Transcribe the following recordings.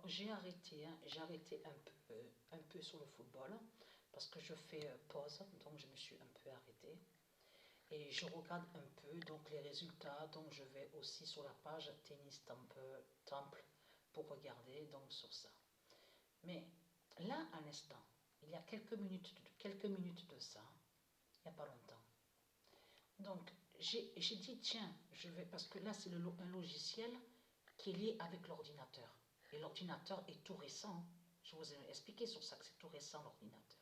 j'ai arrêté, hein, j'ai arrêté un peu sur le football parce que je fais pause, donc je me suis un peu arrêtée. Et je regarde un peu donc les résultats, donc je vais aussi sur la page Tennis Temple pour regarder donc sur ça. Mais là, à l'instant, il y a quelques minutes de ça, il n'y a pas longtemps. Donc j'ai dit tiens, je vais, parce que là c'est un logiciel qui est lié avec l'ordinateur. Et l'ordinateur est tout récent. Je vous ai expliqué sur ça que c'est tout récent l'ordinateur.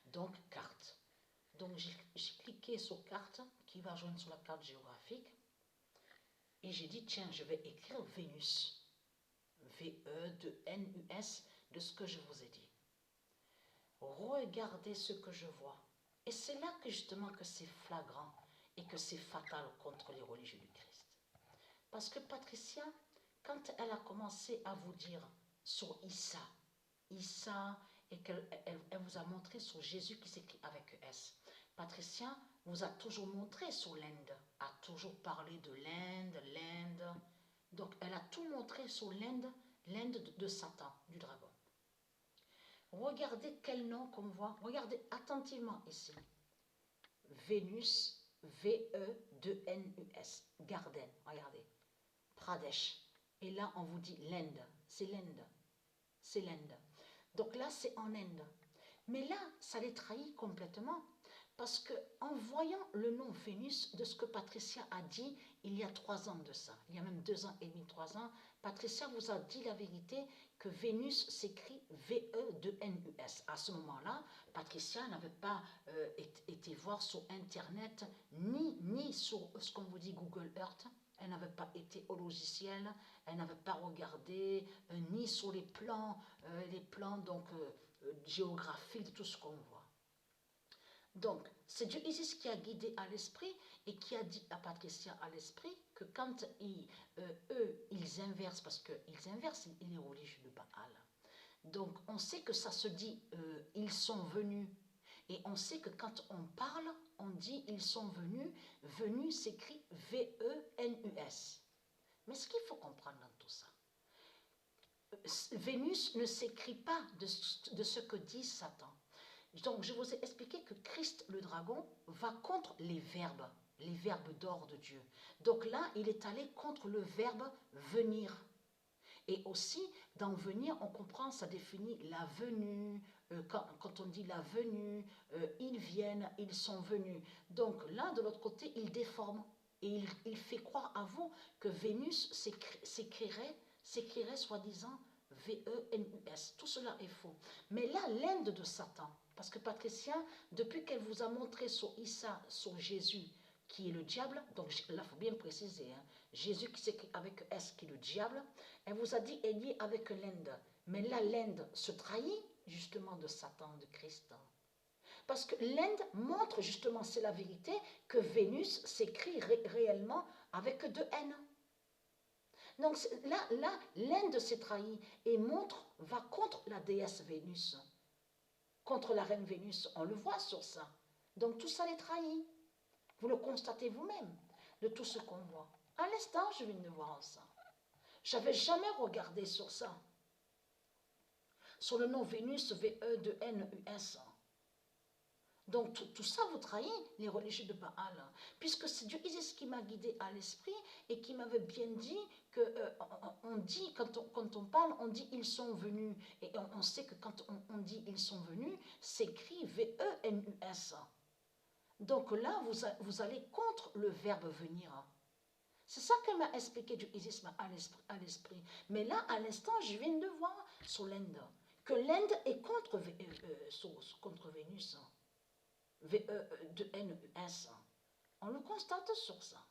Donc carte. Donc j'ai cliqué sur carte qui va joindre sur la carte géographique et j'ai dit tiens je vais écrire Vénus, V-E-N-U-S, de ce que je vous ai dit. Regardez ce que je vois et c'est là que justement que c'est flagrant et que c'est fatal contre les religieux du Christ. Parce que Patricia, quand elle a commencé à vous dire sur Issa, et qu'elle vous a montré sur Jésus qui s'écrit avec S. Patricia vous a toujours montré sur l'Inde, a toujours parlé de l'Inde. Donc elle a tout montré sur l'Inde de Satan, du dragon. Regardez quel nom qu'on voit, regardez attentivement ici. Vénus, V-E-2-N-U-S, Garden, regardez. Pradesh. Et là, on vous dit l'Inde, c'est l'Inde. C'est l'Inde. Donc là, c'est en Inde. Mais là, ça les trahit complètement. Parce que en voyant le nom Vénus de ce que Patricia a dit il y a 3 ans de ça, il y a même 2 ans et demi, 3 ans, Patricia vous a dit la vérité que Vénus s'écrit V-E-2-N-U-S. À ce moment-là, Patricia n'avait pas été voir sur Internet, ni sur ce qu'on vous dit Google Earth. Elle n'avait pas été au logiciel, elle n'avait pas regardé ni sur les plans donc, géographiques de tout ce qu'on voit. Donc, c'est Dieu Isis qui a guidé à l'esprit et qui a dit à Patricia à l'esprit que quand eux, ils inversent, parce qu'ils inversent les religieux de Baal. Donc, on sait que ça se dit ils sont venus. Et on sait que quand on parle, on dit ils sont venus. Venu s'écrit V-E-N-U-S. Mais ce qu'il faut comprendre dans tout ça, Vénus ne s'écrit pas de ce que dit Satan. Donc je vous ai expliqué que Christ le dragon va contre les verbes d'or de Dieu. Donc là, il est allé contre le verbe venir. Et aussi, dans venir, on comprend, ça définit la venue, quand on dit la venue, ils viennent, ils sont venus. Donc là, de l'autre côté, il déforme et il fait croire à vous que Vénus s'écrirait soi-disant V-E-N-U-S. Tout cela est faux. Mais là, l'Inde de Satan, parce que Patricia, depuis qu'elle vous a montré sur Issa, sur Jésus, qui est le diable, donc là, il faut bien préciser, hein, Jésus qui s'écrit avec S, qui est le diable, elle vous a dit est lié avec l'Inde. Mais là, l'Inde se trahit justement de Satan, de Christ. Parce que l'Inde montre justement, c'est la vérité, que Vénus s'écrit réellement avec 2 N. Donc là, l'Inde s'est trahie et va contre la déesse Vénus, contre la reine Vénus. On le voit sur ça. Donc tout ça les trahit. Vous le constatez vous-même de tout ce qu'on voit. À l'instant, je viens de voir ça. Je n'avais jamais regardé sur ça. Sur le nom Vénus, V-E-2-N-U-S. Donc tout ça vous trahit, les religieux de Baal, puisque c'est Dieu Isis qui m'a guidé à l'esprit et qui m'avait bien dit que on dit, quand on parle, on dit ils sont venus. Et on sait que quand on dit ils sont venus, s'écrit V-E-N-U-S. Donc là, vous allez contre le verbe venir. C'est ça que m'a expliqué Dieu Isis à l'esprit. Mais là, à l'instant, je viens de voir sur l'Inde que l'Inde est contre Vénus. V-E-N-U-S. On le constate sur ça.